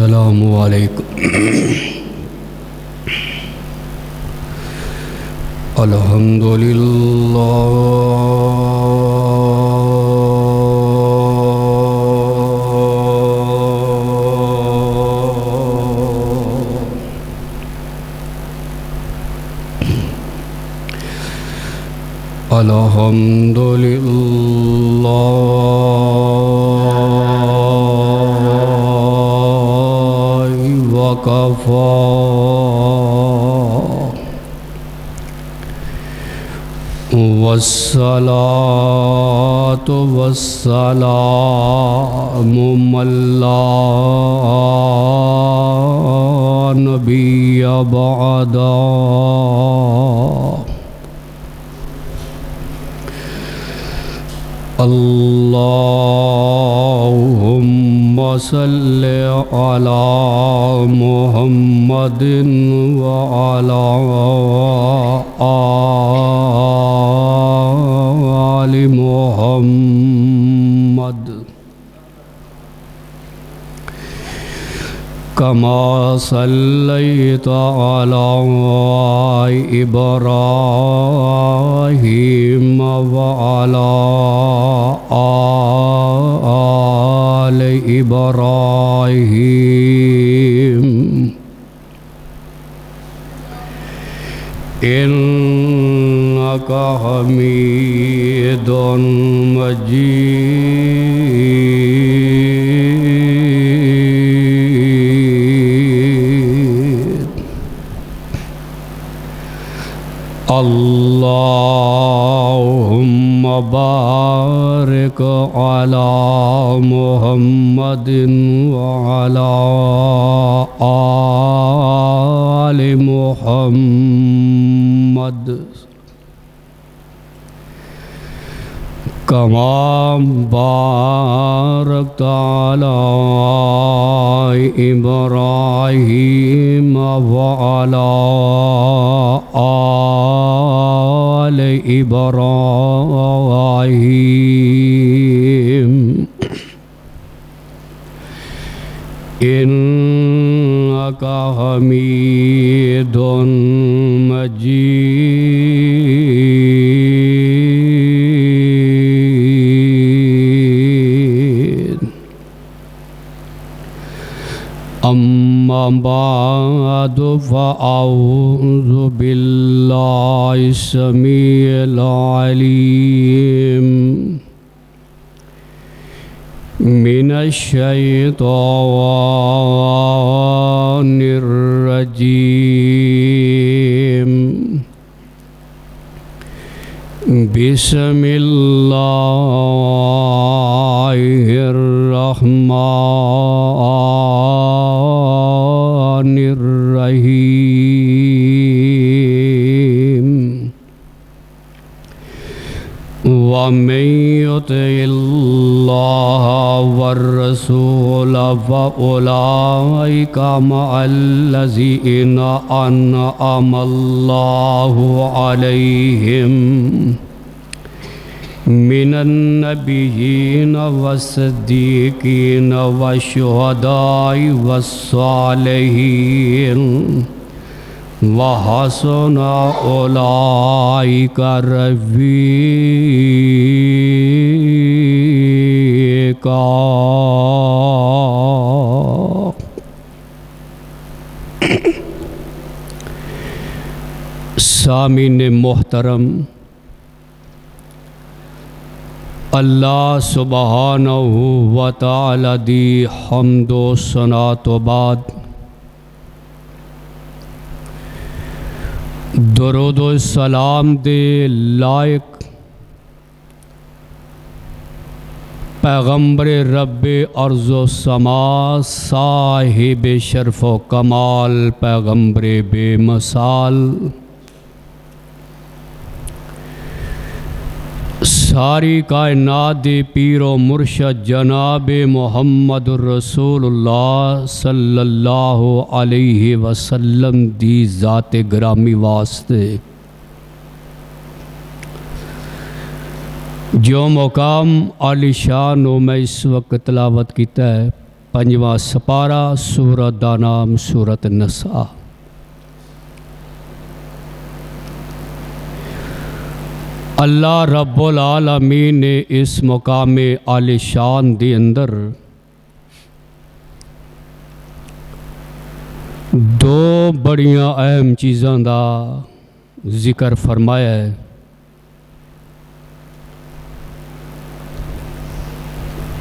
अस्सलामु अलैकुम। अल्हम्दुलिल्लाह वकफ़ा वस्सलातु वस्सलामु अला नबिय्य बअदा। अल्लाहुम्मा सल्लि अला मुहम्मदिन व अला आलि मुहम्मद कमा सल्लैता अला इब्राहीम व अला आलि इब्राहीम इन्नका हमीदुन मजीद। अल्लाहुम्मा बारिक अला मुहम्मदिन व अला आलि मुहम्मद कमा बारकता अला इब्राहीम व अला आलि इब्राहीम इन्नका हमीदुन मजीद। अम्मा बादु फ़अऊज़ु बिल्लाहि समीइल अलीम मिनश्शैतानिर रजीम। बिस्मिल्लाहिर रहमानिर रहीम। वमन युतिइल्लाह वर्रसूल फउलाइका मअल्लज़ीना अनअमल्लाहु अलैहिम मिनन नबिय्यीन वस्सिद्दीक़ीन वशुहदाई वस्सालिहीन वहसुना उलाइका रफ़ीक़ा। सामीन मोहतरम, अल्लाह सुब्हानहू व तआला दी हम्दो सना तो बाद दरूद व सलाम दे लायक पैगम्बर रब्बे अर्ज़ व समा साहिब शर्फ़ व कमाल पैगम्बर बेमसाल सारी कायनात दे पीरो मुर्शद जनाब मुहम्मदुर रसूलुल्लाह सल्लल्लाहु अलैहि वसल्लम दी ज़ाते ग्रामी वास्ते जो मुकाम आलिशान मैं इस वक्त तलावत किया है पंजवां सपारा सूरत का नाम सूरत नसा। अल्लाह रब्बुल आलमीन ने इस मुकामे आलिशान दे अंदर दो बड़ियां अहम चीज़ों का जिक्र फरमाया है।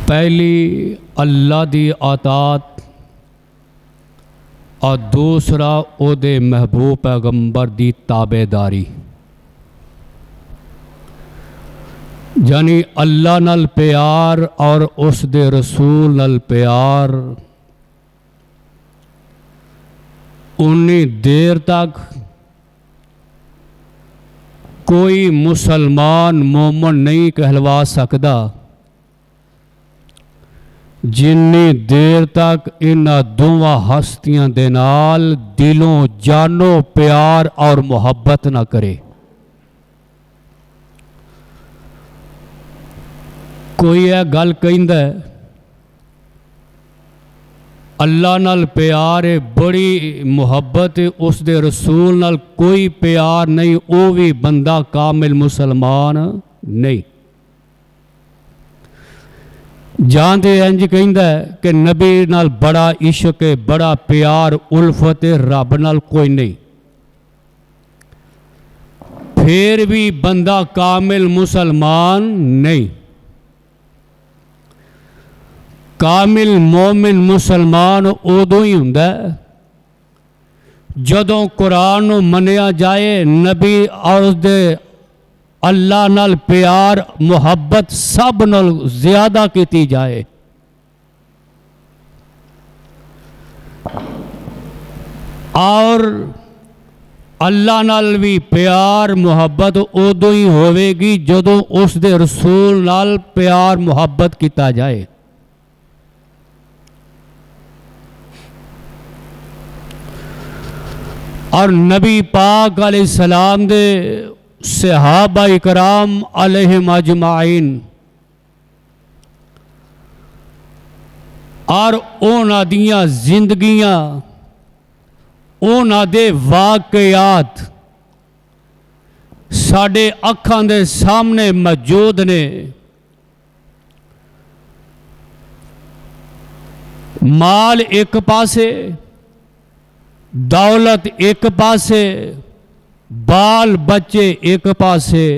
पहली अल्लाह की आतात और दूसरा ओदे महबूब पैगंबर की ताबेदारी, यानी अल्लाह नाल प्यार और उस दे रसूल नाल प्यार उन्नी देर तक कोई मुसलमान मोमन नहीं कहलवा सकता जिन्नी देर तक इन्हां दोवां हस्तियां दे नाल दिलों जानो प्यार और मुहब्बत ना करे। कोई यह गल कहंदा है अल्लाह नाल प्यार है, बड़ी मुहब्बत है, उस दे रसूल नाल कोई प्यार नहीं, वो भी बंदा कामिल मुसलमान नहीं। जान ते इंज कहंदा है कि नबी नाल बड़ा इश्क है, बड़ा प्यार उल्फत है, रब नाल कोई नहीं, फिर भी बंदा कामिल मुसलमान नहीं। कामिल मोमिन मुसलमान उदों ही हुंदा है जदों कुरान नूं मन्निया जाए, नबी और उसदे अल्लाह नाल प्यार मुहब्बत सब नाल ज़्यादा की जाए। और अल्लाह नाल भी प्यार मुहब्बत उदों ही होवेगी जदों उस दे रसूल नाल प्यार मुहब्बत किया जाए। और नबी पाक अलैहिस्सलाम दे सहाबा इकराम अलैहिम अजमाइन और उन्हां दियां जिंदगियां, उन्हां दे वाकयात साडे अखां दे सामने मौजूद ने। माल एक पासे, दौलत एक पासे, बाल बच्चे एक पासे,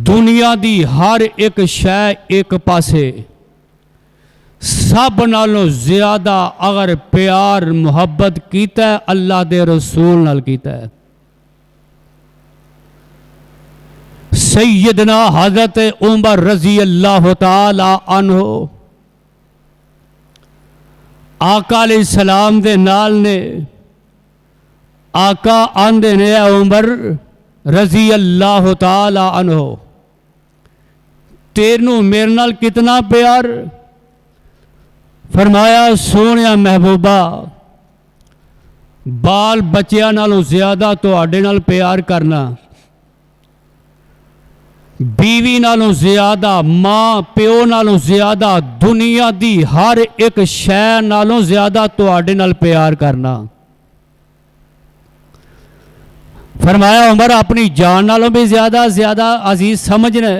दुनिया दी हर एक शय एक पासे, सब नालों ज़्यादा अगर प्यार मुहब्बत कीता है अल्लाह दे रसूल नाल कीता है। सैयदना हज़रत उमर रज़ी अल्लाह तआला अन्हु आका अलैहिस्सलाम दे नाल ने, आका आंदे ने उमर रज़ी अल्लाह तआला अन्हु तेनू मेरे नाल कितना प्यार? फरमाया सोहणिया महबूबा बाल बच्चियां नालों ज़्यादा तुहाडे नाल प्यार करना, बीवी नालों ज़्यादा, माँ प्यो नालों ज़्यादा, दुनिया दी हर एक शै नालों ज़्यादा तुहाडे नाल प्यार करना। फरमाया उमर अपनी जान नालों भी ज़्यादा अजीज समझना।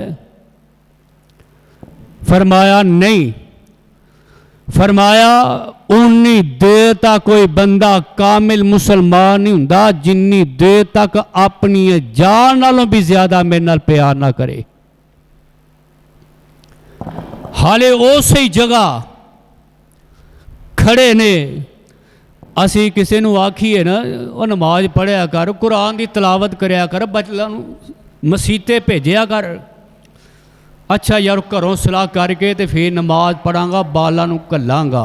फरमाया नहीं। फरमाया उन्नी देर तक कोई बंदा कामिल मुसलमान नहीं हुंदा जिन्नी देर तक अपनी जान नालों भी ज़्यादा मेरे नाल प्यार ना करे। हाले उस ही जगह खड़े ने, असी किसी नूं आखीए ना वो नमाज पढ़िया कर, कुरान की तलावत करया कर, बच्चों मसीते भेजिया कर। अच्छा यार घरों सलाह करके तो फिर नमाज पढ़ांगा, बालां नूं घल्लांगा।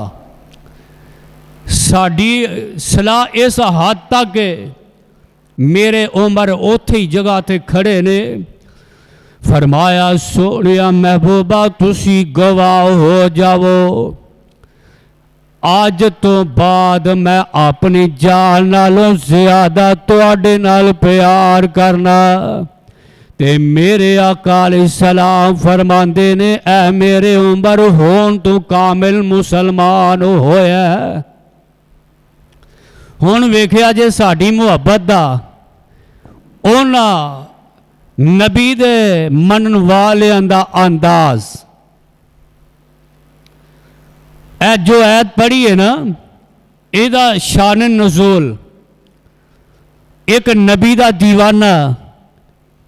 साडी सलाह इस हद तक है, मेरे उमर उथे ही जगह ते खड़े ने। फरमाया सोहणिया महबूबा तुसी गवाह हो जावो, अज तो बाद मैं अपनी जान नालों ज़्यादा तुहाडे नाल प्यार करना ते मेरे आका अलैहिस्सलाम फरमांदे ने, ऐ मेरे उमर होन तू कामिल मुसलमान होया। हुण वेखिया जे साडी मुहब्बत दा उन्हां नबी दे मनन वालियां दा अंदाज। ऐ जो ऐत पढ़ी है ना, इहदा शान नज़ूल, एक नबी दा दीवाना,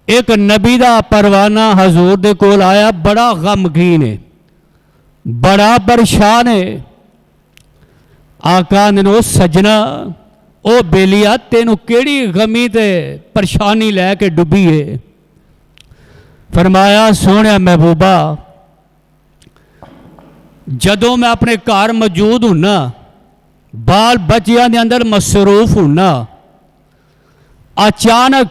एक नबी दा परवाना हजूर दे कोल आया, बड़ा गमगीन है, बड़ा परेशान है। आका ने ओ सजना, ओ बेलिया, तेनू केड़ी गमी ते परेशानी लैके डुबी है? फरमाया, सोहणिया महबूबा, जदों मैं अपने घर मौजूद हूँ, बाल बच्चियां दे अंदर मसरूफ हूँ, अचानक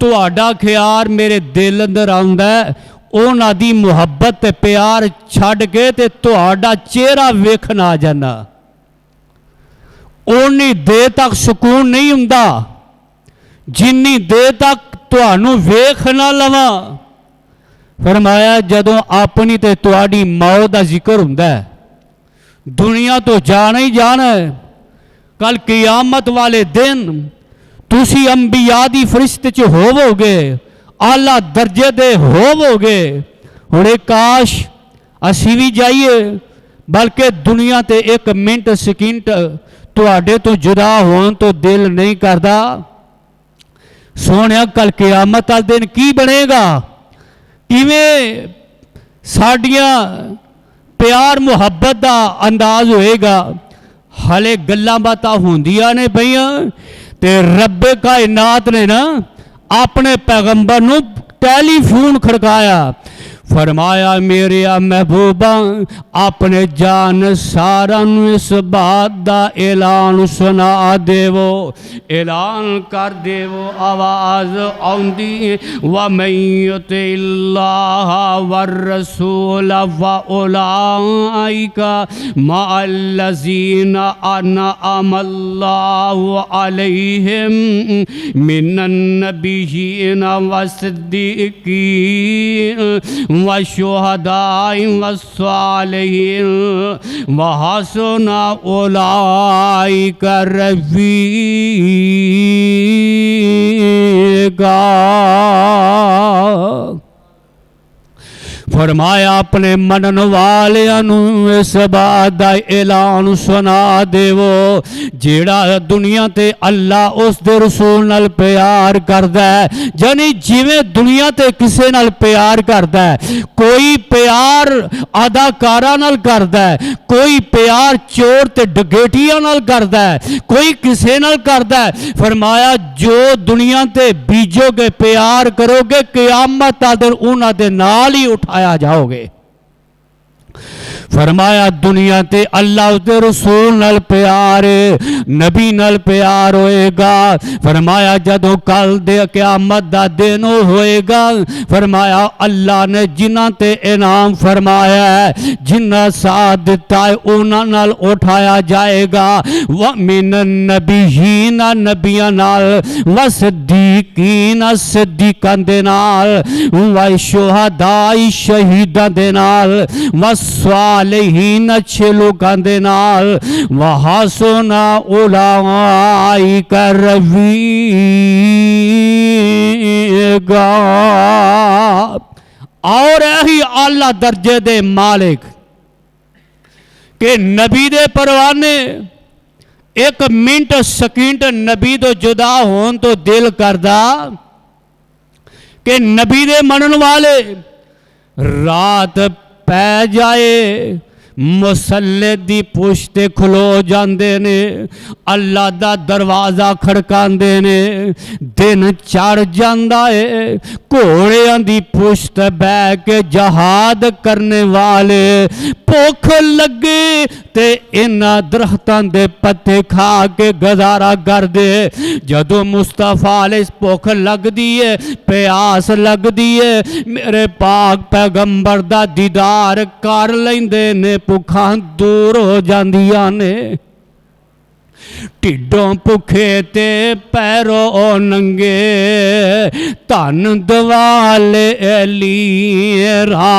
तुहाडा ख्याल मेरे दिल अंदर आउंदा है, उन्हां दी मुहब्बत ते प्यार छड्ड के ते तुहाडा चेहरा वेखण आ जाना। उन्नी देर तक सुकून नहीं हुंदा जिन्नी देर तक तुहानू वेख ना लवां। फरमाया, जदों अपनी ते तुहाडी मौत दा जिक्र हुंदा है, दुनिया तो जाना ही जाना है, कल कियामत वाले दिन तुसी अंबिया दी फरिश्त च होवोगे, आला दर्जे दे होवोगे। हुणे काश असी भी जाइए, बल्कि दुनिया ते एक मिनट सकिंट तुहाडे तो जुदा होने तो दिल नहीं करता। सोहणिया, कल कियामत का दिन की बनेगा? किवें साडियां प्यार मुहब्बत का अंदाज होएगा? हाले गल्लां बातां होंदियां ने पईयां ते रब्बे कायनात ने ना अपने पैगंबर नू टेलीफोन खड़काया, फरमाया, मेरे महबूबा, अपने जान सारा इस बात का ऐलान सुना देवो, ऐलान कर देवो। आवाज़ आउंदी, व मय्युतिल्लाह वर रसूल व उलाइका मअल्लज़ीना अनअम अल्लाहु अलैहिम मिनन नबिय्यीन व सिद्दीकीन व शुहदाई व सालिहीन व हसुना उलाइका रफ़ीक़ा। फरमाया, अपने मनन वालियां नू इस बात दा ऐलान सुना देवो, जेड़ा दुनिया ते अल्लाह उस दे रसूल नाल प्यार करदा है, जानी जिवें दुनिया ते किसे नाल प्यार करदा है, कोई प्यार अदाकारा नाल करदा है, कोई प्यार चोर ते डकैतियां नाल करदा है, कोई किसे नाल करदा है। फरमाया, जो दुनिया ते बीजोगे, प्यार करोगे, क़यामत दा दिन उन्हां दे नाल ही उठाया जाओगे। फरमाया, दुनिया ते अल्लाह उसके रसूल नाल प्यार, नबी नाल प्यार होएगा। फरमाया, जदों कल दे क़यामत दा दिन होएगा, फरमाया, अल्लाह ने जिन्हां ते इनाम फरमाया है, जिन्हां साथ दिता है, उन्हां नाल उठाया जाएगा। व मिनन नबिय्यीन, नबियां नाल, व सिद्दीकीन, सिद्दीकां दे नाल, व शुहदाई, शहीदां दे नाल, व सालिहीन, अच्छे लोकां दे नाल, व हसुना उलाइका रफ़ीक़ा। और यही आला दर्जे दे मालिक के नबी दे परवाने, एक मिनट सकिंट नबी तो जुदा होन तो दिल करदा कि नबी दे मनन वाले रात पै जाए, मुसल्ले दी पुश्ते खलो जांदे ने, अल्लाह दा दरवाज़ा खड़कांदे ने, दिन चढ़ जांदा है, घोड़ियां दी पुश्त बह के जहाद करने वाले, भुख लगे ते इन्हां दरख्तां दे पत्ते खा के गुजारा करदे। जदों मुस्तफा अलैहि भुख लगदी है, प्यास लगदी है, मेरे पाक पैगंबर दा दीदार कर लैंदे ने, भुखां दूर हो जांदियां ने। ढिडों भुखे ते पैरों नंगे धन दवाले लीरा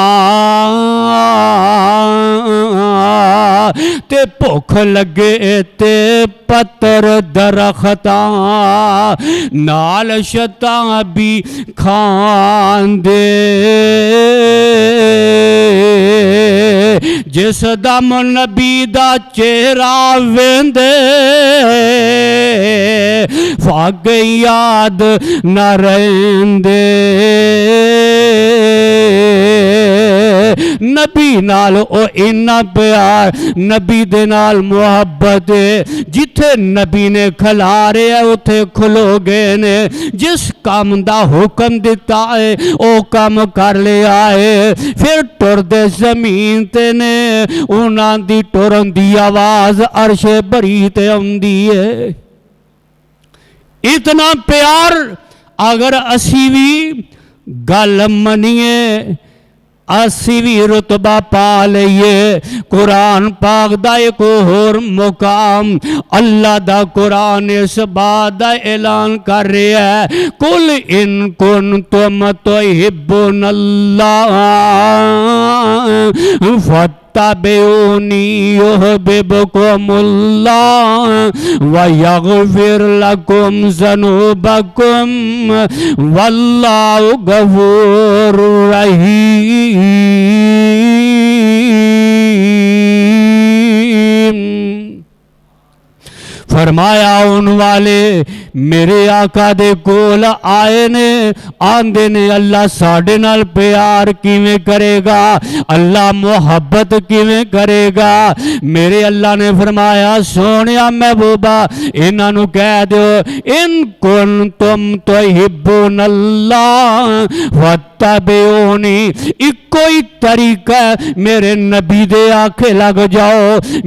ते भुख लगे ते पत्तर दरख्तां नाल छतां भी खांदे जिस दम नबी दा चेहरा वेंदे फाग याद न रहिंदे नबी नाल ओ इन्ना प्यार नबी दे नाल मुहब्बत जिथे नबी ने खिलारे उथे खलो गए ने जिस काम दा हुक्म दिता है ओ काम कर लिया है फिर टुरदे जमीन ते ने उन्हां दी टुरन दी आवाज अर्शे भरी ते आउंदी है। इतना प्यार अगर असी भी गल मनीए असी भी रुतबा पा लईए। कुरान पाक दा एक होर मुकाम अल्लाह दा कुरान इस बात दा ऐलान कर रहा है कुल इन कुंतुम तुहिब्बुनल्लाह फत्तबिऊनी युहब्बुकुमुल्लाह व यगफिर लकुम ज़ुनूबकुम वल्लाहु गफूरुर रहीम। फरमाया उन वाले मेरे आका दे कोल आए ने आंदे ने अल्लाह साडे नाल प्यार किवें करेगा अल्लाह मुहब्बत किवें करेगा। मेरे अल्लाह ने फरमाया सोनिया महबूबा इन्हां नूं कह दो इन कुंतुम तुहिब्बुनल्लाह फत्तबिऊनी इक्को ही तरीका मेरे नबी दे आखे लग जाओ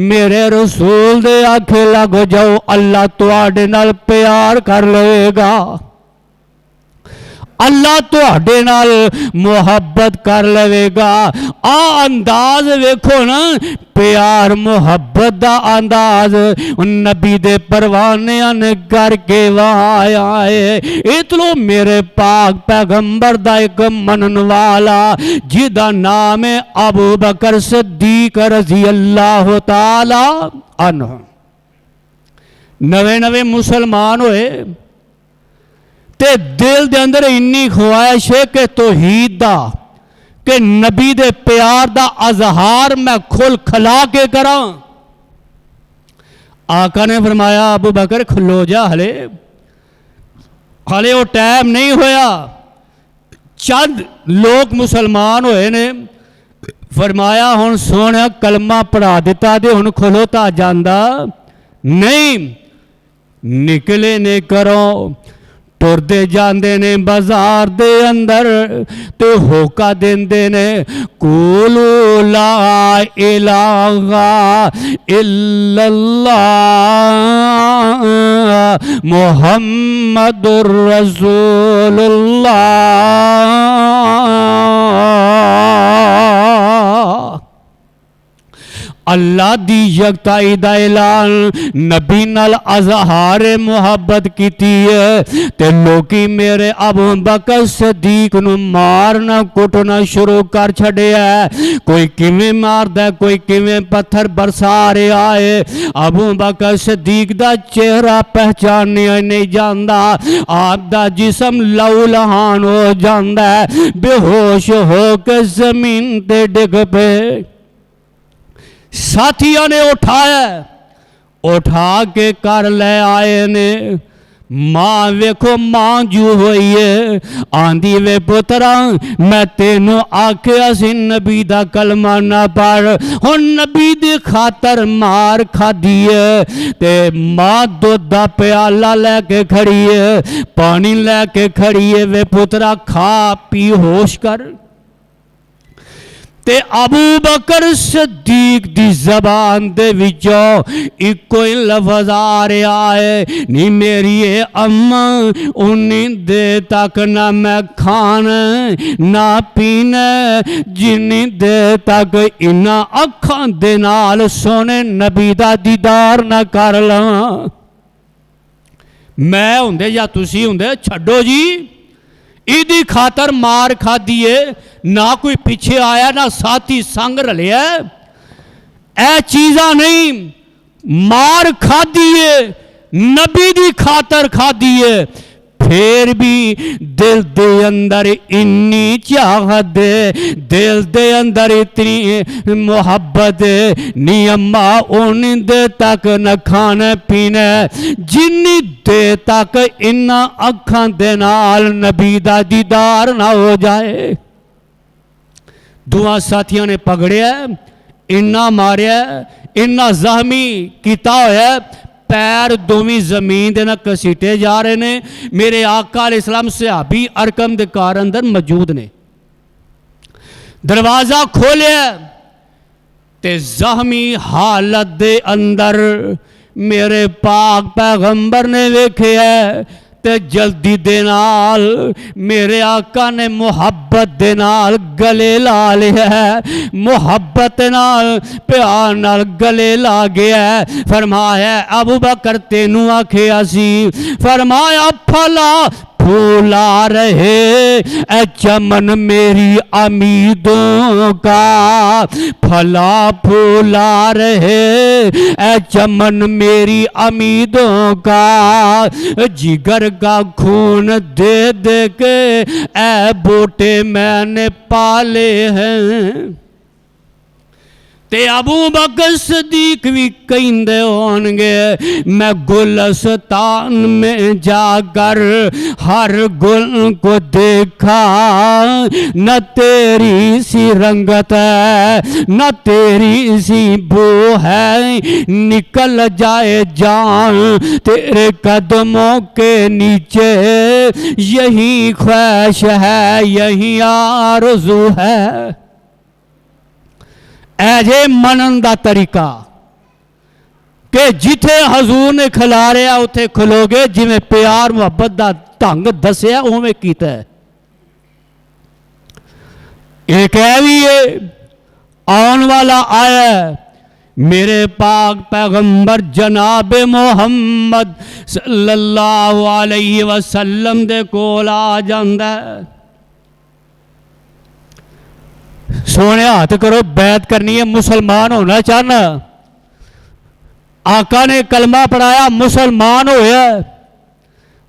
मेरे रसूल दे आखे लग जाओ अल्लाह तुहाडे नाल प्यार कर लेगा अल्लाह तुहाडे नाल मुहब्बत कर लेगा। आ अंदाज वेखो ना प्यार मुहब्बत दा अंदाज नबी दे परवानियां ने करके वहां आए। इतलो मेरे पाक पैगंबर दा एक मनन वाला जिदा नाम है अबू बकर सिद्दीक रज़ी अल्लाह तआला अन्हु नवे नवे मुसलमान होए ते दिल दे अंदर इन्नी ख्वाहिश है कि तौहीद दा कि नबी दे प्यार दा अजहार मैं खुल खला के करा। आका ने फरमाया अबू बकर खलो जा हले वो टाइम नहीं होया। चंद लोग मुसलमान होए ने फरमाया हुण सोहणा कलमा पढ़ा दिता ते हुण खलोता जांदा नहीं। निकले ने करो टुरदे जांदे ने बाजार दे अंदर ते होका देंदे ने कुलू ला इलाहा इल्लल्लाह मुहम्मदुर रसूलुल्लाह। अल्लाह दी यकताई दा ऐलान नबी नाल अजहार मुहब्बत कीती है ते लोकी मेरे अबू बकर सिद्दीक नूं मारना कुटना शुरू कर छड़िया। कोई किवें मारदा कोई किवें पत्थर बरसा रहा है। अबू बकर सिद्दीक दा चेहरा पहचानिया नहीं जांदा आप दा जिस्म लहू लहान हो जांदा बेहोश हो के जमीन ते डिग पे। साथियों ने उठा के कर ले आए ने। मां वेखो मां जू हुई है आंदी वे पुत्रा मैं तेनों आख्या सी नबी दा कलमा ना पढ़ हुण नबी दी खातर मार खादी है ते मां दुध दा प्याला लैके खड़ी है पानी लैके खड़ी है वे पुत्रा खा पी होश कर। ते अबू बकर सदीक दी जबान दे विचों इको ही लफज आ रहा है, नी मेरी ये अम्मा उन्नी दे तक ना मैं खाना ना पीना जिन्नी दे तक इन्ना अखां दे नाल सोने नबी दा दीदार ना कर लवां। मैं हुंदे या तुसी हुंदे छड्डो जी, इदी खातर मार खाधी है, ना कोई पीछे आया ना साथी संग रलिया, ऐ चीज़ा नहीं, मार खाधी है नबी दी खातर खाधी है, फिर भी दिल दे अंदर इन्नी चाहत है, दिल दे अंदर इतनी मोहब्बत है, नी अम्मा उन्नी दे तक न खाना पीना जिन्नी दे तक इन्ना अखां दे नाल नबी दा दीदार ना हो जाए। दुआ साथियों ने पकड़िया, इन्ना मारिया, इन्ना जख्मी किया होया, पैर दोवें जमीन दे ना घसीटे जा रहे ने। मेरे आका अलैहिस्सलाम सहाबी अरकम दे कार अंदर मौजूद ने। दरवाज़ा खोलिया ते जख्मी हालत दे अंदर मेरे पाक पैगंबर ने वेखिया ते जल्दी दे नाल मेरे आका ने मुहब्बत दे नाल गले ला लिया, मुहब्बत नाल प्यार नाल गले ला गया। फरमाया अबू बकर तेनू आखिया सी, फरमाया फला फूला रहे ए चमन मेरी उम्मीदों का, फला फूला रहे ए चमन मेरी उम्मीदों का, जिगर का खून दे दे के ए बूटे मैंने पाले हैं। ते अबू बकर सदीक भी कहते होंगे, मैं गुलस्तान में जाकर हर गुल को देखा, न तेरी सी रंगत है न तेरी सी बू है, निकल जाए जान तेरे कदमों के नीचे, यही ख्वाहिश है यही आरज़ू है। ऐजे मनन दा तरीका कि जिथे हजूर ने खिलारिया उथे खलोगे, जिमें प्यार मुहब्बत दा ढंग दसिया उवें कीता है। एक है भी है आने वाला आया मेरे पाक पैगंबर जनाब मोहम्मद सल्लल्लाहु अलैहि वसल्लम दे कोल आ जांदा है। सोने हाथ करो, बैत करनी है, मुसलमान होना चाहना। आका ने कलमा पढ़ाया, मुसलमान होया,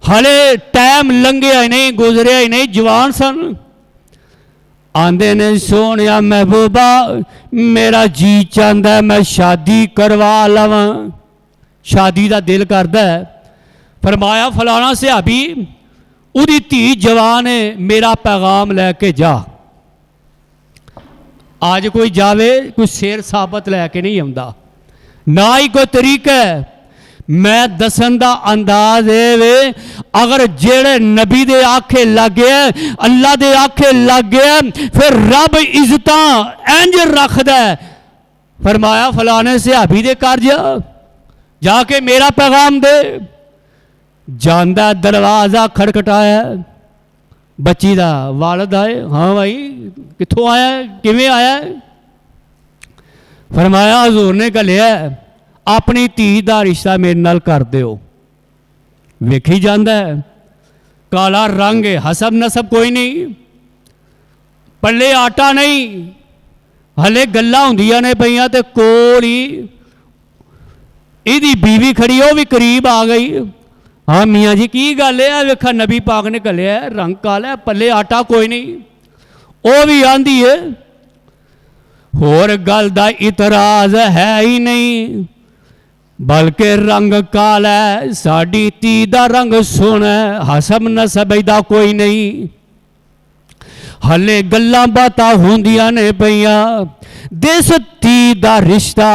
हले टाइम लंघिया ही नहीं, गुजरिया ही नहीं, जवान सन। आंदे ने सोने महबूबा मेरा जी चाहता मैं शादी करवा लवा, शादी का दिल करता है। फरमाया फलाना सहाबी उदी धी जवान है, मेरा पैगाम लैके जा। आज कोई जावे कोई शेर साबत लैके नहीं आता, ना ही कोई तरीका है। मैं दसन का अंदाज है, अगर जेड़े नबी दे आखे लग गया, अल्लाह दे आखे लग गया, फिर रब इज्जत इंज रखदा है। फरमाया फलाने सहाबी दे घर जा, जाके मेरा पैगाम दे। जांदा दरवाजा खड़खटाया, बच्ची दा वालद आए, हाँ भाई कित्थों आया किवें आया? फरमाया हजूर ने घलिया अपनी धी का रिश्ता मेरे नाल कर दिओ। वेखी जांदा है काला रंग है, हसब नसब कोई नहीं, पल्ले आटा नहीं, हले गल्लां हुंदियां ने पईयां ते कोल ही इहदी बीवी खड़ी, वो भी करीब आ गई। हाँ मियाँ जी की गल है? वेखा नबी पाक ने घलिया रंग काला, पल्ले आटा कोई नहीं। वो भी आंदी है होर गल दा इतराज है ही नहीं, बल्कि रंग काला है, साड़ी धी दा रंग सोना है, हसब नसब दा कोई नहीं। हले गल्लां बातां होंदियां ने पईयां, दिस धी दा रिश्ता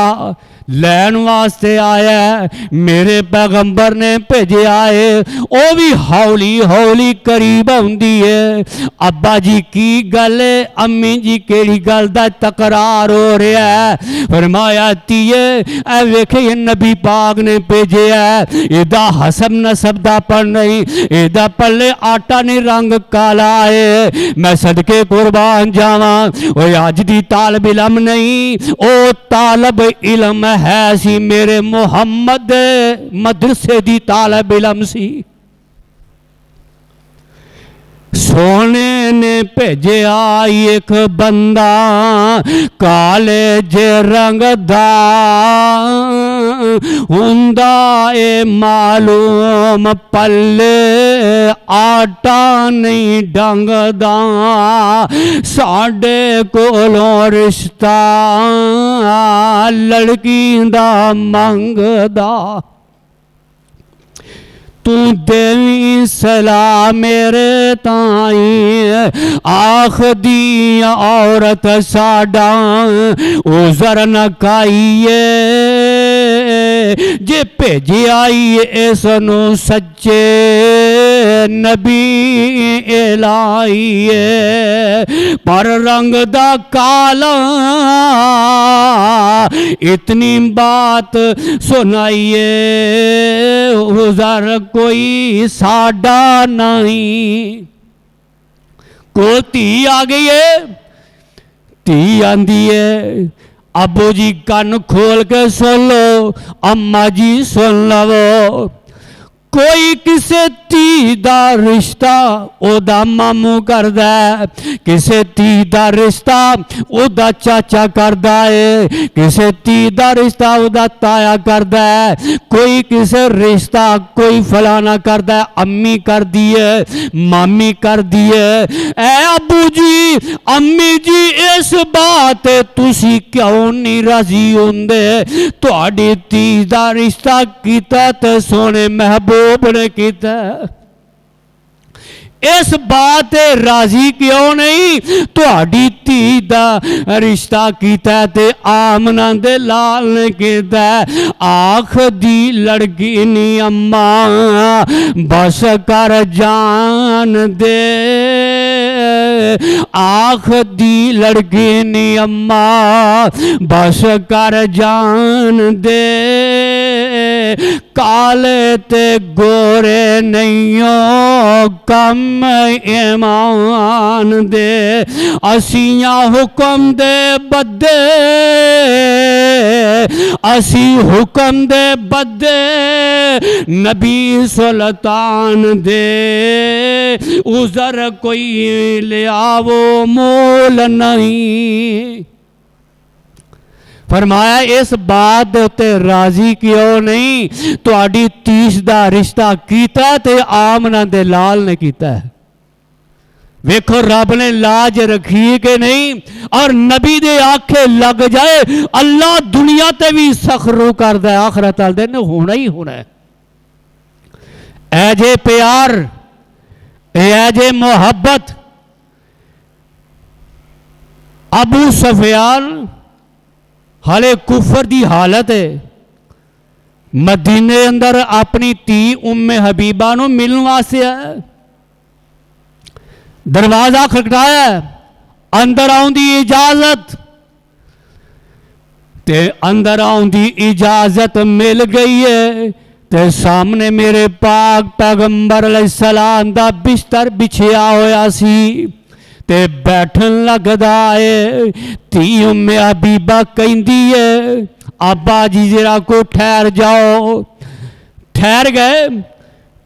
लैन वास्ते आया मेरे पैगंबर ने भेजा है। वह भी हौली हौली करीब आउंदी है। अब्बा जी की गल है, अम्मी जी केड़ी गल दा तकरार हो रहा है। फरमाया धीए ऐ वेखे ये नबी पाक ने भेजा है, एदा हसब नसब दा पर नहीं, एदा पल्ले आटा नहीं, रंग काला है। मैं सदके कुर्बान जावा, ओए अज दी तालब इलम नहीं, ओ तालब इलम है सी मेरे मुहम्मद मदरसे दी तालब इलम सी। सोने ने भेजा एक बंदा काले जे रंग दा, हुंदा ए मालूम पल्ले आटा नहीं डंगदा, साडे कोलों रिश्ता लड़की दा मंगदा। तू देवी सलाह मेरे ताई, आखदी औरत साडा उजर न खाइए, जे भेजे आई इसनू सच्चे नबी एलाइए। पर रंग दा काला इतनी बात सुनाइए, उजर कोई साडा नहीं। को धी आ गई है, धी आंदी है, अबू जी कन खोल के सुन लो, अम्मा जी सुन लवो। कोई किसे धी दा रिश्ता ओदा मामू करदा है, किसे धी दा रिश्ता ओदा चाचा करदा है, किसे धी दा रिश्ता ओदा ताया करदा है, कोई किसे रिश्ता कोई फलाना करदा है, अम्मी कर दी है, मामी कर दी है। ऐ अबू जी अम्मी जी इस बात तुसी क्यों नहीं राजी होंदे? तुहाडी धी दा रिश्ता कीता ते सोने महबूब ने कीता, इस बात राजी क्यों नहीं? तुहाडी धी दा रिश्ता कीता ते आमना दे लाल ने कीता। आख दी लड़की नी अम्मा बस कर जान दे, आख दी लड़की नी अम्मा बस कर जान दे। काले ते गोरे नैयो कम ईमान दे, असियां हुक्म दे बदे, असी हुक्म दे बदे नबी सुल्तान दे, उजर कोई लियावो मोल नहीं। फरमाया इस बात उत्ते राजी क्यों नहीं? तुहाडी तीस दा रिश्ता कीता ते आमना दे लाल ने कीता है। वेखो रब ने लाज रखी कि नहीं? और नबी दे आखे लग जाए अल्लाह दुनिया ते भी सखरू करदा है, आखिरत वाले दिन होना ही होना है। ऐजे प्यार, ऐजे मोहब्बत अबू सुफियान हाले कुफर दी हालत है, मदीने अंदर अपनी धी उम्मे हबीबा नू मिलने वास्ते आया, दरवाजा खटकाया, अंदर आउण दी इजाजत, ते अंदर आउण दी इजाजत मिल गई है। ते सामने मेरे पाक पैगंबर अलैहिस्सलाम दा बिस्तर बिछिया होया सी ते बैठन लगदा है। धी उम्मे हबीबा कहंदी है अब्बा जी जरा को ठहर जाओ। ठहर गए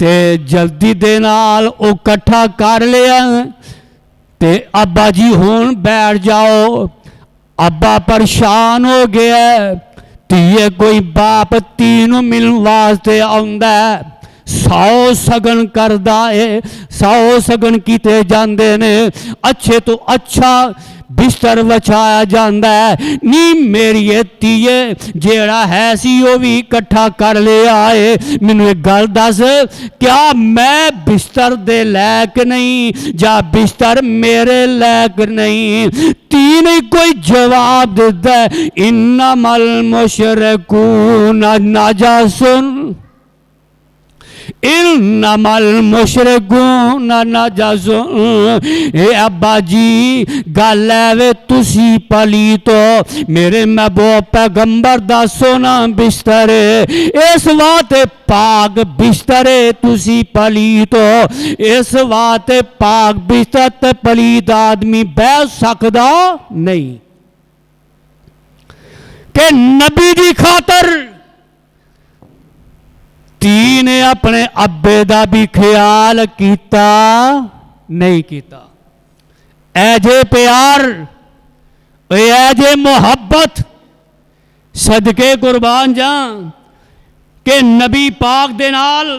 ते जल्दी दे नाल ओ इकट्ठा कर लिया ते अब्बा जी हुण बैठ जाओ। अब्बा परेशान हो गया। धीए कोई बाप धी नूं मिलण वास्ते आउंदा 100 सगन करदा है, 100 सगन कीते जांदे ने, अच्छे तो अच्छा बिस्तर वछाया जाता है। नी मेरी धीए जेड़ा है सी वो भी इकट्ठा कर लिया है। मैनू एक गल दस, क्या मैं बिस्तर दे लैक नहीं या बिस्तर मेरे लैक नहीं? तीन ही कोई जवाब देता है, इन्नमल मुशरिकून नाजासुन, इन्नमल मुशरिकून नाजासुन। ए अब्बा जी गल है वे तुसी पलीतो, मेरे महबूब पैगंबर दा सोना बिस्तर इस वास्ते पाक बिस्तर तुसी पलीतो, इस वास्ते पाक बिस्तर ते पलीत आदमी बह सकदा नहीं। के नबी दी खातर धी ने अपने अब्बे का भी ख्याल किया नहीं किया। ऐजे प्यार, ऐजे मोहब्बत सदके कुर्बान जा के नबी पाक दे नाल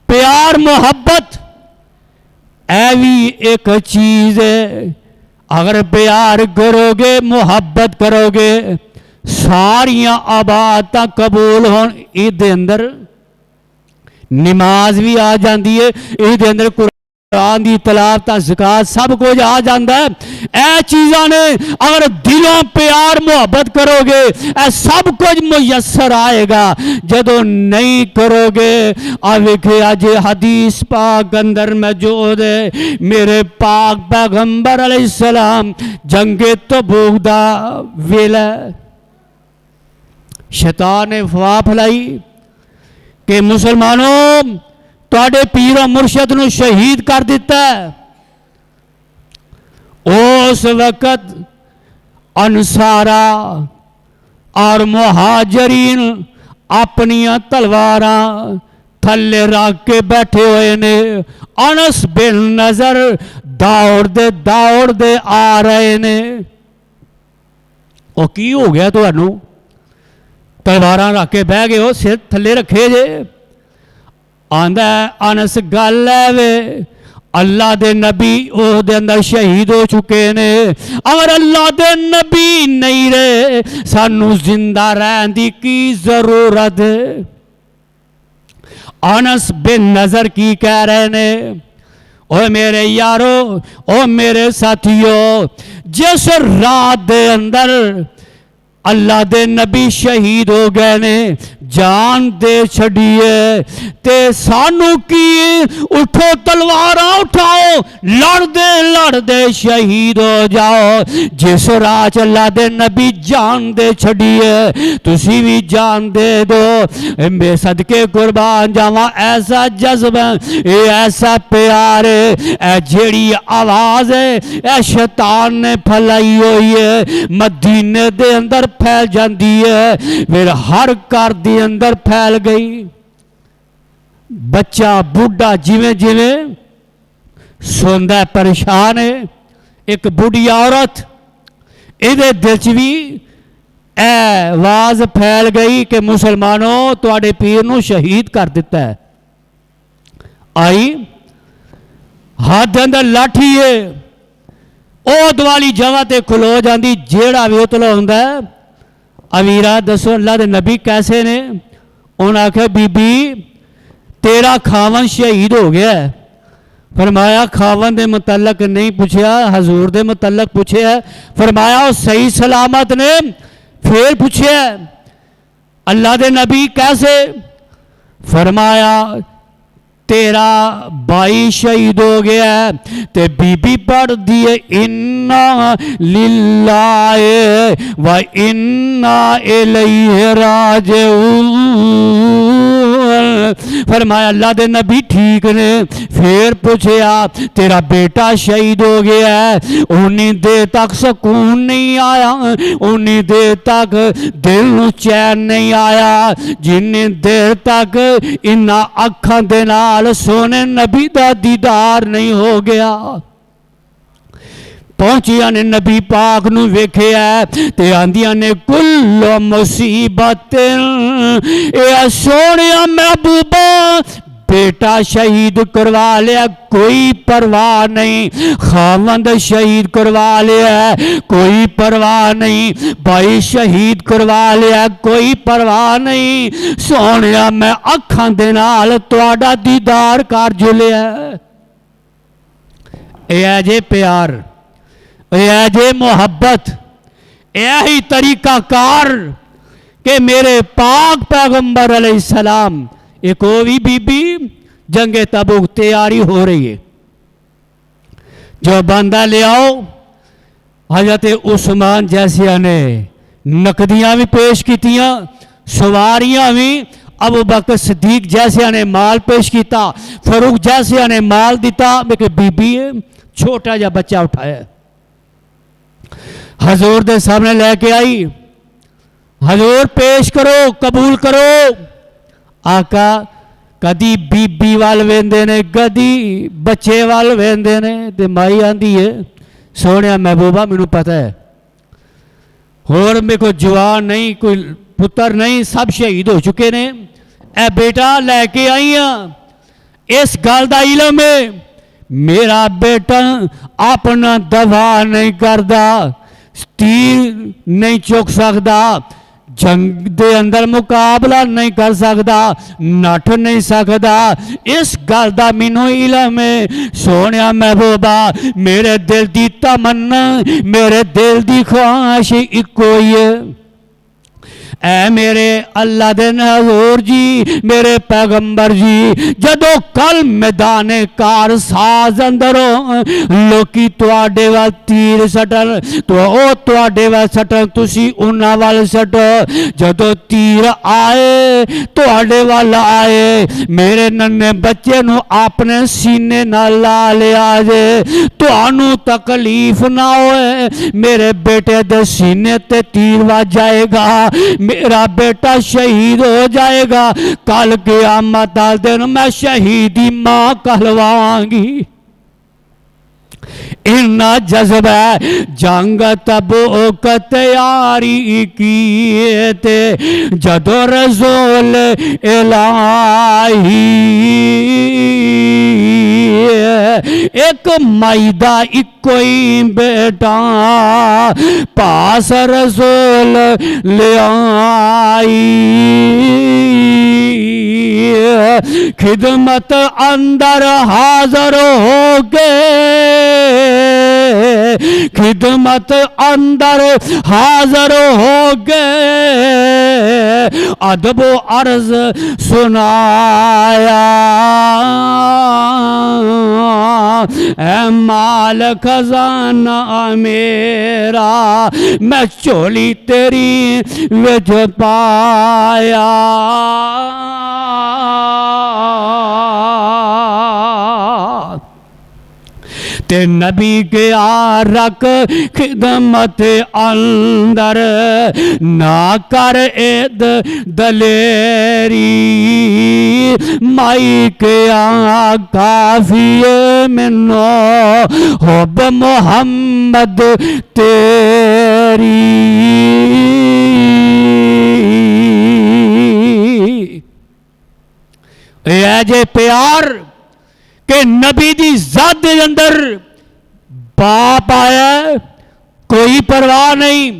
प्यार मोहब्बत ऐ भी एक चीज़ है। अगर प्यार करोगे मोहब्बत करोगे सारिया आबादतां कबूल होन। इहदे अंदर नमाज भी आ जाती है, इसके अंदर कुरान की तलावत ज़कात सब कुछ आ जाता है। ए चीज़ां ने अगर दिलों प्यार मोहब्बत करोगे ए सब कुछ मुयसर आएगा। जदों नहीं करोगे आवेखे अज हदीस पाक अंदर मौजूद है, मेरे पाक पैगंबर अलैहिस्सलाम जंगे तबूक दा वेला शैतान ने अफवाह फैलाई कि मुसलमानों तुहाडे पीर और मुर्शद नूं शहीद कर दिता है। उस वक़्त अंसारा और मुहाजरीन अपनिया तलवारां थले रख के बैठे हुए ने। अनस बिन नज़र दौड़ते आ रहे ने। ओ की हो गया तुहानू? तलवारां रख के बह गए हो, सिर थले रखे जे। आंदा अनस गल है वे अल्लाह दे नबी ओहदे अंदर शहीद हो चुके ने। अगर अल्लाह दे नबी नहीं रहे सानू जिंदा रहने की की जरूरत? अनस बिन नज़र की कह रहे ने, ओ मेरे यारो, ओ मेरे साथियों, जिस रात दे अंदर अल्लाह दे नबी शहीद हो गए ने, जान दे छड़िए ते सानू की उठो तलवारां उठाओ, लड़दे शहीद हो जाओ। जिस रात अल्लाह दे नबी जान दे छड़िए तुसी भी जान दे दो। मैं सदके कुर्बान जावा, ऐसा जज्बा ये ऐसा प्यार है, जेड़ी आवाज़ है ए शैतान ने फैलाई हुई है, मदीने दे अंदर फैल जाती है, फिर हर घर दे अंदर फैल गई। बच्चा बुढ़ा जिवें जिवें सोंदा परेशान है। एक बुढ़ी औरत इहदे दिल च भी आवाज़ फैल गई कि मुसलमानों तुहाडे पीर नूं शहीद कर दिता है। आई हाथ दे अंदर लाठी है, ओद वाली जगह ते खलो जाती। जेड़ा भी उतला हुंदा है, अमीरा दसो अल्लाह दे नबी कैसे ने? उन्हें आख्या बीबी तेरा खावन शहीद हो गया है। फरमाया खावन दे मुतलक नहीं पूछया, हजूर दे मुतलक पूछया। फरमाया वो सही सलामत ने। फिर पूछया अल्लाह दे नबी कैसे? फरमाया तेरा भाई शहीद हो गया है। ते बीबी पढ़ दिए इन्ना लिल्लाहि व इन्ना इलैहि राजिऊन। फरमाया अल्लाह दे नबी ठीक ने। फिर पूछया तेरा बेटा शहीद हो गया है, उन्नी देर तक सुकून नहीं आया, उन्नी देर तक दिल नूं चैन नहीं आया जिन्नी देर तक इन्ना अखां दे नाल सोने नबी दा दीदार नहीं हो गया। पहुंचिया ने नबी पाक नूं वेखिया ते आंदियां ने कुल्लो मुसीबत ए सोहणिया महबूबा बेटा शहीद करवा लिया कोई परवाह नहीं, खावंद शहीद करवा लिया कोई परवाह नहीं, भाई शहीद करवा लिया कोई परवाह नहीं। सोनिया मैं अखां दे नाल तुहाडा दीदार कर जुलिया। यह जे प्यार, यह जे मोहब्बत, यही तरीका कार कि मेरे पाक पैगंबर अलैहिस्सलाम। एक वो भी बीबी जंगे तबूक तैयारी हो रही है, जो बंदा ले आओ। हजरत उस्मान जैसिया ने नकदियां भी पेश कीतियां, सवारियां भी। अबू बकर सिद्दीक जैसिया ने माल पेश किया, फरूक जैसिया ने माल दिता। मेरे बीबी है, छोटा जा बच्चा उठाया, हजूर दे सामने लेके आई। हजूर पेश करो, कबूल करो। आका कदी बीबी वाल वेंदे ने, कदी बच्चे वाल वेंदे ने। ते माई आंदी है सोनिया महबूबा मैनू पता है, होर मेरे को जवान नहीं, कोई पुत्र नहीं, सब शहीद हो चुके ने। ए बेटा लैके आई हाँ, इस गल का इलम है मेरा बेटा अपना दफा नहीं करता, तीर नहीं चुक सकता, जंग दे अंदर मुकाबला नहीं कर सकता, नठ नहीं सकता। इस गल का मैनू इलम है सोनिया महबूबा। मेरे दिल की तमन्ना, मेरे दिल की ख्वाहिश इको ही है। ऐ मेरे अल्लाह दे हजूर जी, मेरे पैगंबर जी, जदों कल मैदान कार साज अंदरों लोकी तुहाडे वाल तीर सटन तो ओ तुहाडे वाल सटन, तुसी उन्हां वाल सटो। जदों तीर आए तुहाडे वाल आए, मेरे नन्हे बच्चे नू अपने सीने नाल ला लिया जे, तुहानू तकलीफ ना होए। मेरे बेटे दे सीने ते तीर वज जाएगा, मेरा बेटा शहीद हो जाएगा। कल क़यामत वाले दिन मैं शहीदी मां कहलवांगी। इन्ना जज्बा जंग तबूक तैयारी की ते जदों रसूल इलाही एक माईदा इको ही बेटा पास रसूल ले आई। खिदमत अंदर हाजिर हो गए, खिदमत अंदर हाजिर हो गए, अदब अर्ज सुनाया। ऐ माल खजाना मेरा मैं चोली तेरी विच पाया। ते नबी के आरक खिदमत अंदर ना कर एद दलेरी, माई के काफी मिनो हुब मोहम्मद तेरी। ए जे प्यार के नबी दी ज़ात दे अंदर बाप आया कोई परवाह नहीं,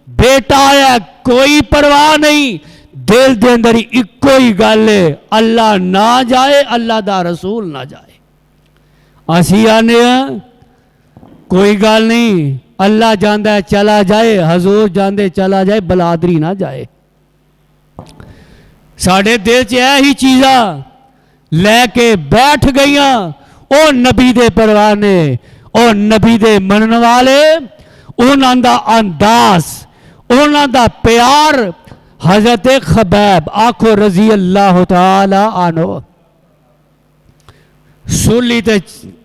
बेटा आया कोई परवाह नहीं, दिल दे अंदर इको ही गल है अल्लाह ना जाए, अल्लाह दा रसूल ना जाए। असी आने कोई गल नहीं, अल्लाह जांदा है चला जाए, हजूर जांदे चला जाए, बलादरी ना जाए। साढ़े दिल च यही चीज़ां लैके बैठ गई ओ नबी दे परवाने, ओ नबी दे मनन वाले, उन्हां दा अंदाज, उन्हां दा प्यार। हजरत खबैब आखो रजी अल्लाह तआला अन्हु सूली ते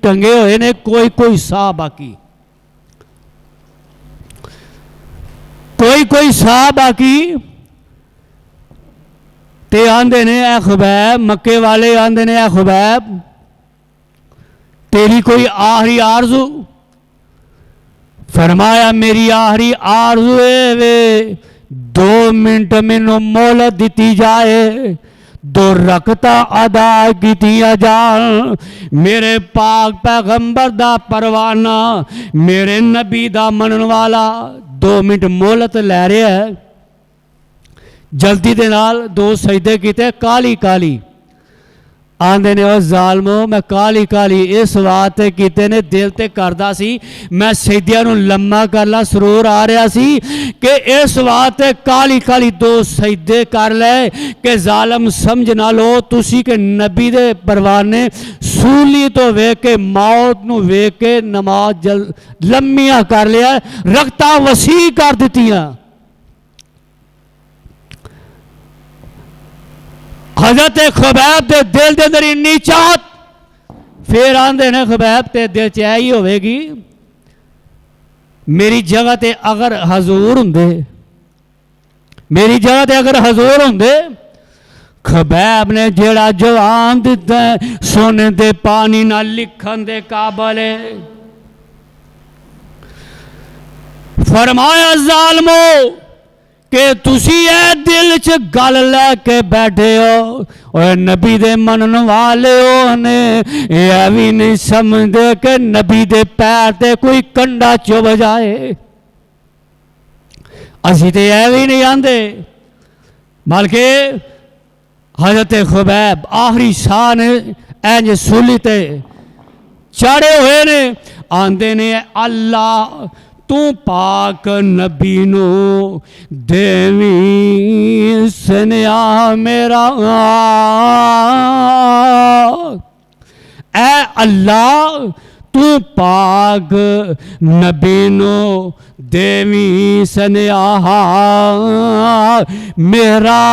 टंगे हुए ने, कोई कोई साह बाकी, कोई साह बाकी। ते आंदे ने ऐ खुबैब, मक्के वाले आंदे ने ऐ खुबैब तेरी कोई आखिरी आरज़ू? फरमाया मेरी आखिरी आरज़ू है वे 2 मिनट मैनू मोहलत दी जाए, दो रकता अदा कीतियां जान। मेरे पाक पैगंबर दा परवाना, मेरे नबी दा मनन वाला 2 मिनट मोहलत लै रहा है। जल्दी दे नाल 2 सजदे कीते काली काली। आंदे ने ओ जालमो मैं काली काली इस वास्ते कीते ने, दिल ते करदा सी मैं सजदियां नूं लम्मा कर ला, सरूर आ रहा सी कि इस वास्ते काली काली 2 सजदे कर ले कि जालम समझ ना लो तुसी के नबी दे परवाने सूली तो वेख के मौत नूं वेख के नमाज लम्मियां कर लिया, रगतां वसी कर दित्तियां। हजरत खुबैब के दिल के अंदर इन्नी चाहत, फिर आंदे ने खुबैब के दिल च यही होगी मेरी जगह ते अगर हजूर होंदे, मेरी जगह ते अगर हजूर होंदे। खुबैब ने जेड़ा जवाब दिता सोने दे पानी ना लिखन दे काबल है। फरमाया जालमो कि तुसी ए दिल च गल लैके बैठे हो, और नबी दे मनन वाले हो ने यह भी नहीं समझते कि नबी दे पैर ते कोई कंडा चुभ जाए। असी तो यह भी नहीं आंदे, बल्कि हजरत खुबैब आखिरी शाह ने इंज सूली ते चढ़े हुए ने, आंदे ने अल्लाह तू पाक नबी नो देवी सनिया मेरा, ऐ अल्लाह तू पाक नबी नो देवी सनिया मेरा।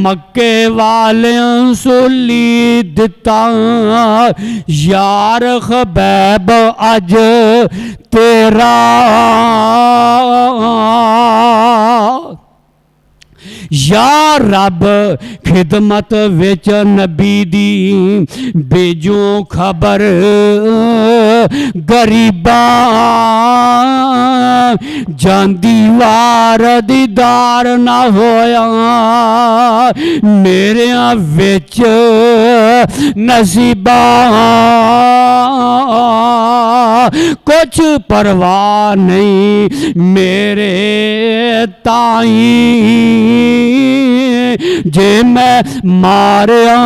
मक्के वाले सूली दिता यार खुबैब अज तेरा, या रब खिदमत विच नबी दी भेजो खबर, गरीबा जांदी वार दीदार ना होया, मेरे विच नसीबा कुछ परवाह नहीं मेरे ताई, जे मैं मारिया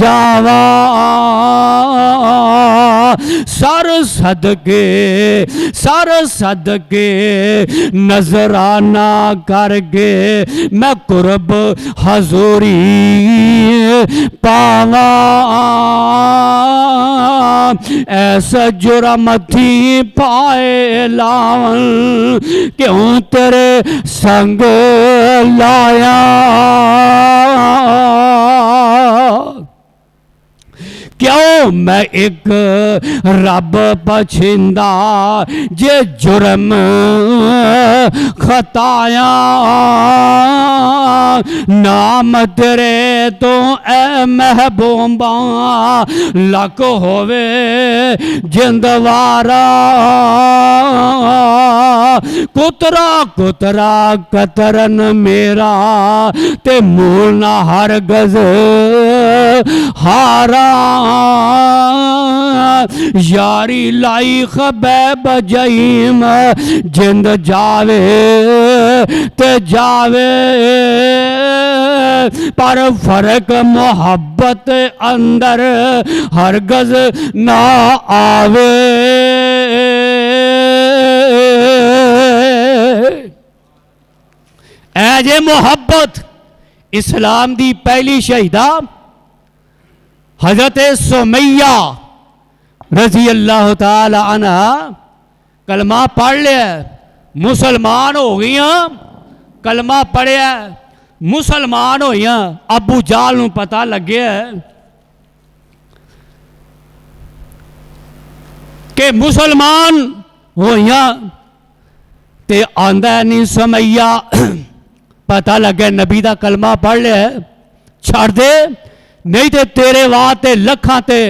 जावा सर सदके नजराना करके मैं कुर्ब हजूरी पावा, ऐसा जुर्म थी पाए लावन क्यों तेरे संग लाया। क्यों मैं एक रब पछिंदा जे जुर्म खताया, नाम तेरे तो ए महबूबा लक होवे जिंदवारा, कुतरा कुतरा कतरन मेरा ते मूल ना हर गज हारा, यारी लाई खुबैब जईम जिंद जावे ते जावे, पर फर्क मोहब्बत अंदर हरगज ना आवे। ऐ जे मोहब्बत इस्लाम दी पहली शहीदा हजरत सुमैया रजी अल्लाह ताला अन्हा कलमा पढ़ लिया, मुसलमान हो गई, कलमा पढ़िया मुसलमान हो, अबू जाल नूं पता लगे कि मुसलमान हो, ते आंदा नहीं सुमैया पता लगे नबी दा कलमा पढ़ लिया छड़ दे, नहीं तो तेरे वास्ते लखां ते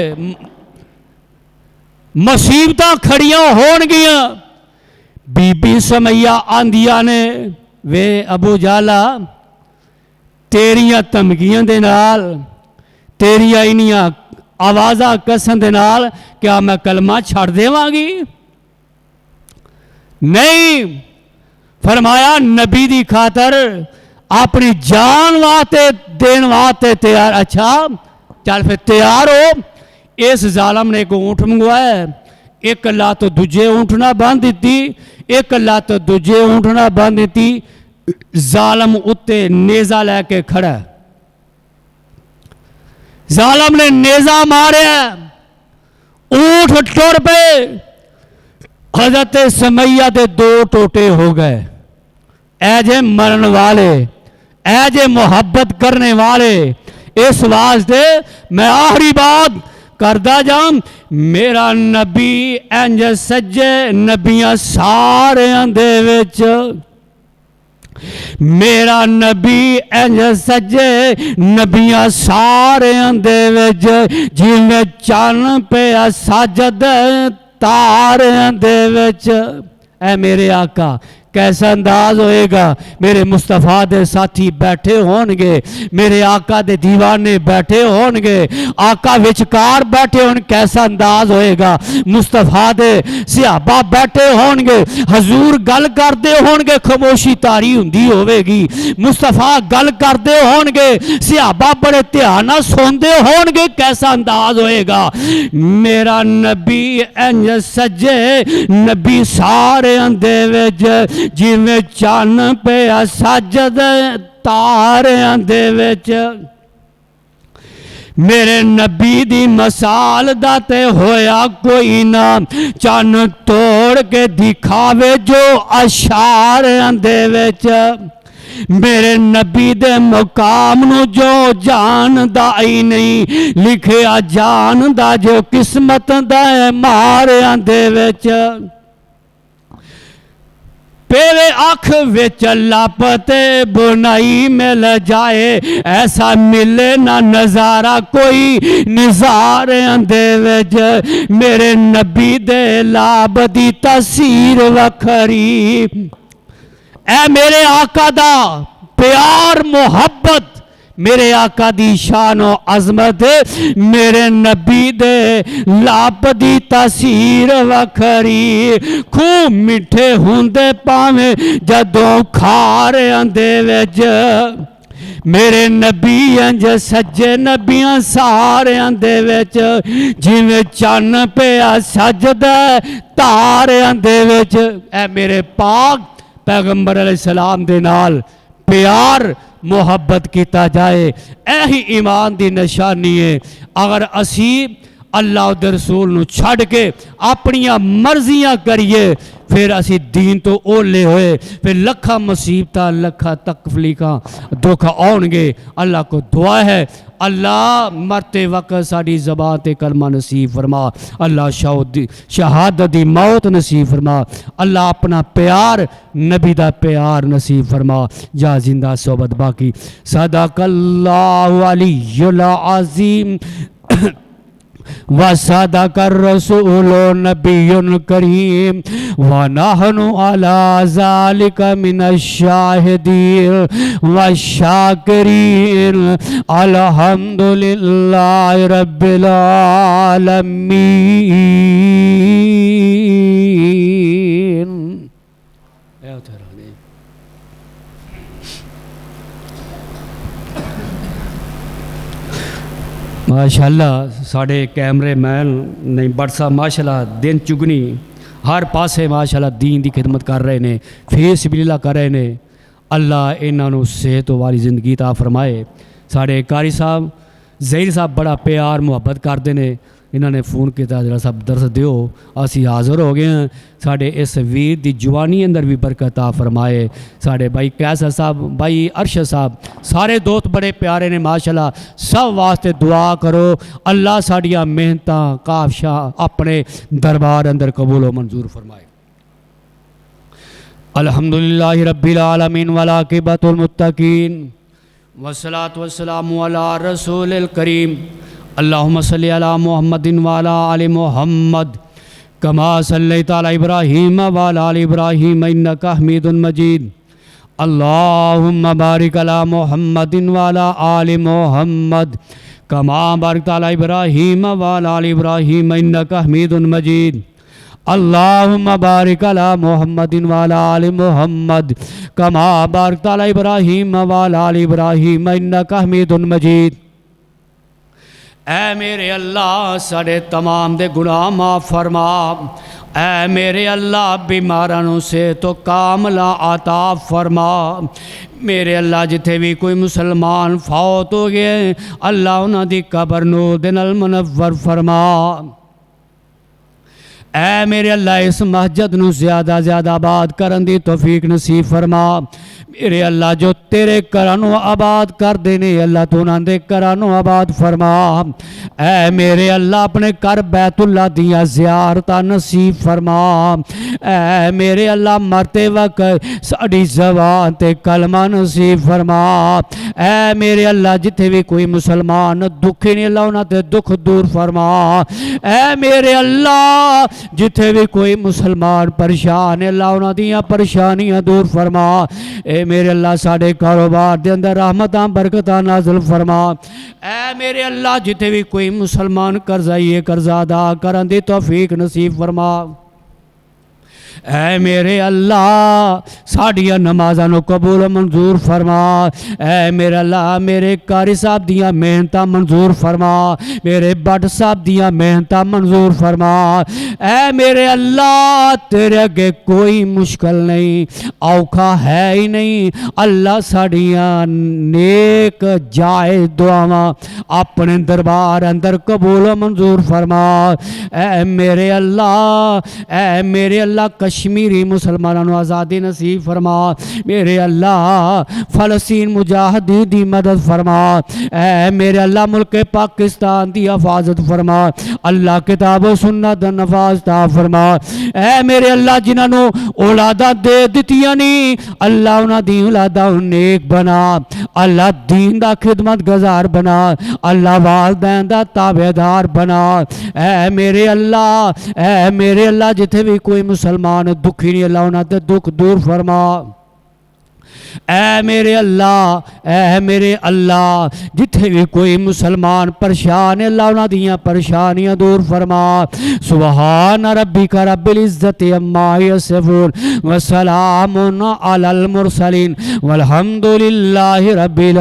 मुसीबत खड़ियां होणगियां। बीबी सुमैया आंदिया ने वे अबू जाला तेरिया धमकियां दे नाल, तेरिया इनिया आवाज़ा कसन दे नाल क्या मैं कलमा छड़ देवांगी? नहीं, फरमाया नबी दी खातर अपनी जान वास्ते देन वास्ते तैयार। अच्छा चल फिर तैयार हो। इस जालम ने एक ऊँट मंगवाया, एक लत्त दूजे ऊँट ना बन दी, एक लत्त दूजे ऊँट ना बन दी। जालम उत्ते नेजा लैके खड़ा, जालम ने नेजा मारिया, ऊँट टुर पे। हजरत समैया दे दो टोटे हो गए। ऐजे मरन वाले, ऐजे मोहब्बत करने वाले, इस वास्ते मैं आखिरी बात करदा जाऊं, मेरा नबी इंज सज्जे नबियां सारियां दे विच, मेरा नबी इंज सज्जे नबियां सारियां दे विच, जिवें चन्न पिया सजद तारियां दे विच। ऐ मेरे आका कैसा अंदाज होएगा, मेरे मुस्तफा दे साथी बैठे होणगे, मेरे आका दे दीवाने बैठे होणगे, आका विचकार बैठे होण, कैसा अंदाज होएगा। मुस्तफा दे सहाबा बैठे होणगे, हजूर गल करते होणगे, खामोशी तारी हुंदी होवेगी। मुस्तफा गल करते होणगे, सहाबा बड़े ध्यान नाल सुनदे होणगे, कैसा अंदाज होएगा। मेरा नबी इंज सज्जे नबी सारियां दे विच, जिवें चन्न पिया सजद तारियां दे विच। मेरे नबी दी मसाल दा ते होया कोई ना, चन्न तोड़ के दिखावे जो अशारियां दे विच। मेरे नबी दे मुकाम नू जो जानदा ही नहीं, लिखिया जानदा जो किस्मत दा मारियां दे विच। तेरे अख विच लपते बुनाई मिल जाए, ऐसा मिले ना नजारा कोई निजारियां दे विच। मेरे नबी दे लाभ दी तसीर वखरी, ऐ मेरे आका दा प्यार मोहब्बत, मेरे आका दी शान और अजमत, मेरे नबी दे लाप दी तसीर वखरी। खूह मिठे होंदे पावे जदों खारियां दे विच, मेरे नबी इंज सज्जे नबियां सारियां दे विच, जिवें चन्न पिया सजदा तारियां दे विच। ऐ मेरे पाक पैगंबर अलैहिस्सलाम दे नाल प्यार मुहब्बत किया जाए, यही ईमान की निशानी है। अगर असी अल्लाह दे रसूल नूं छड़ के अपनियां मर्जियां करिए, फिर असी दीन तो ओले होए, फिर लखा मुसीबतां लखा तकलीफां दुख आउणगे। अल्लाह को दुआ है, अल्लाह मरते वक्त साड़ी ज़बान ते कलमा नसीब फरमा, अल्लाह शहादत दी मौत नसीब फरमा, अल्लाह अपना प्यार नबी दा प्यार नसीब फरमा। जा जिंदा सोबत बाकी। सदकल्लाहु अलियुल अज़ीम व सदकर रसूलु नबियुल करीम व नहनु अला ज़ालिका मिनश शाहिदीन व शाकिरीन। अल्हम्दुलिल्लाहि रब्बिल आलमीन। माशाअल्लाह साढ़े कैमरे मैन नहीं बट साहब माशाअल्लाह दिन चुगनी हर पासे माशाअल्लाह दीन की खिदमत कर रहे ने, फेस बिल्ला कर रहे ने। अल्लाह इन्हों सेहत वाली जिंदगी ता फरमाए। साढ़े कारी साहब ज़हीर साहब बड़ा प्यार मुहब्बत करते हैं, इन्होंने फ़ोन किया जरा साहब दर्स दियो, असी हाज़र हो गए हैं। साढ़े इस वीर की जवानी अंदर भी बरकत आ फरमाए। साढ़े भाई कैसर साहब, भाई अरशद साहब, सारे दोस्त बड़े प्यारे ने माशाल्लाह। सब वास्ते दुआ करो, अल्लाह साड़ियाँ मेहनतां काफशा अपने दरबार अंदर कबूल व मंजूर फरमाए। अल्हम्दुलिल्लाहि रब्बिल आलमीन वल आक़िबतुल मुत्तकीन वस्सलातु वस्सलामु अला रसूलिल करीम। अल्लाहुम्मा सल्लि अला मुहम्मदिन व अला आलि मुहम्मद कमा सल्लैता अला इब्राहीम व अला आलि इब्राहीम इन्नका हमीदुन मजीद। अल्लाहुम्मा बारिक अला मुहम्मदिन व अला आलि मुहम्मद कमा बारकता अला इब्राहीम व अला आलि इब्राहीम इन्नका हमीदुन मजीद। अल्लाहुम्मा बारिक अला मुहम्मदिन व अला आलि मुहम्मद कमा बारकता अला इब्राहीम व अला आलि इब्राहीम इन्नका हमीदुन मजीद। ऐ मेरे अल्लाह साढ़े तमाम दे गुनाह माफ़ फरमा। ऐ मेरे अल्लाह बीमारां से तो कामला अता फरमा। मेरे अल्लाह जिथे भी कोई मुसलमान फौत हो गए अल्लाह उन्हां दी कबर नूर दे नाल मुनव्वर फरमा। ऐ मेरे अल्लाह इस मस्जिद नूं ज़्यादा ज़्यादा आबाद करन दी तौफीक नसीब फरमा। मेरे अल्लाह जो तेरे घरां नूं आबाद कर देने अल्लाह तू उन्हां दे घरां नूं आबाद फरमा। ऐ मेरे अल्लाह अपने घर बैतुल्ला दियां ज़ियारतां नसीब फरमा। ऐ मेरे अल्लाह मरते वक्त साड़ी ज़बान ते कलमा नसीब फरमा। ऐ मेरे अल्लाह जिथे भी कोई मुसलमान दुखी नहीं अल्लाह उन्हां ते दुख दूर फरमा। ऐ मेरे अल्लाह जिथे भी कोई मुसलमान परेशान है अल्लाह उन्हां दियां परेशानियां दूर फरमा। ए मेरे अल्लाह साढ़े कारोबार दे अंदर रहमतां बरकतां नाज़िल फरमा। ऐ मेरे अल्लाह जिथे भी कोई मुसलमान कर्जाई है कर्जा अदा करन दी तौफीक नसीब फरमा। ऐ मेरे अल्लाह साड़ियां नमाज़ां नूं कबूल मंजूर फरमा। ऐ मेरे अल्लाह मेरे कारी साहब दियां मेहनतां मंजूर फरमा। मेरे बट साहब दियां मेहनतां मंजूर फरमा। ऐ मेरे अल्लाह तेरे अगे कोई मुश्किल नहीं औखा है ही नहीं। अल्लाह साड़ियां नेक जायज़ दुआवां अपने दरबार अंदर कबूल मंजूर फरमा। ऐ मेरे अल्लाह कश्मीरी मुसलमानों को आज़ादी नसीब फरमा। मेरे अल्लाह फ़लस्तीन मुजाहिदीन दी मदद फरमा। ऐ मेरे अल्लाह मुल्क पाकिस्तान की हिफाजत फरमा। अल्लाह किताब सुन्नत नफाज ता फरमा। ऐ मेरे अल्लाह जिन्होंने औलादा दे दित्तियां नहीं अल्लाह उन्हां दी औलादा नेक बना। अल्लाह दीन दा खिदमत गुजार बना। अल्लाह वालदैन दा ताबेदार बना। ऐ मेरे अल्लाह जिथे भी कोई मुसलमान दुखी नहीं अल्लाह उन्हां ते दुख दूर फरमा। ऐ मेरे अल्लाह जिथे भी कोई मुसलमान परेशान है अल्लाह उन्हां दियां परेशानियां दूर फरमा। सुबहान रब्बिका रब्बिल इज्जति अम्मा यसिफून व सलामुन अलल मुरसलीन वल्हम्दुलिल्लाहि रब्बिल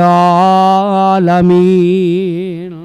आलमीन।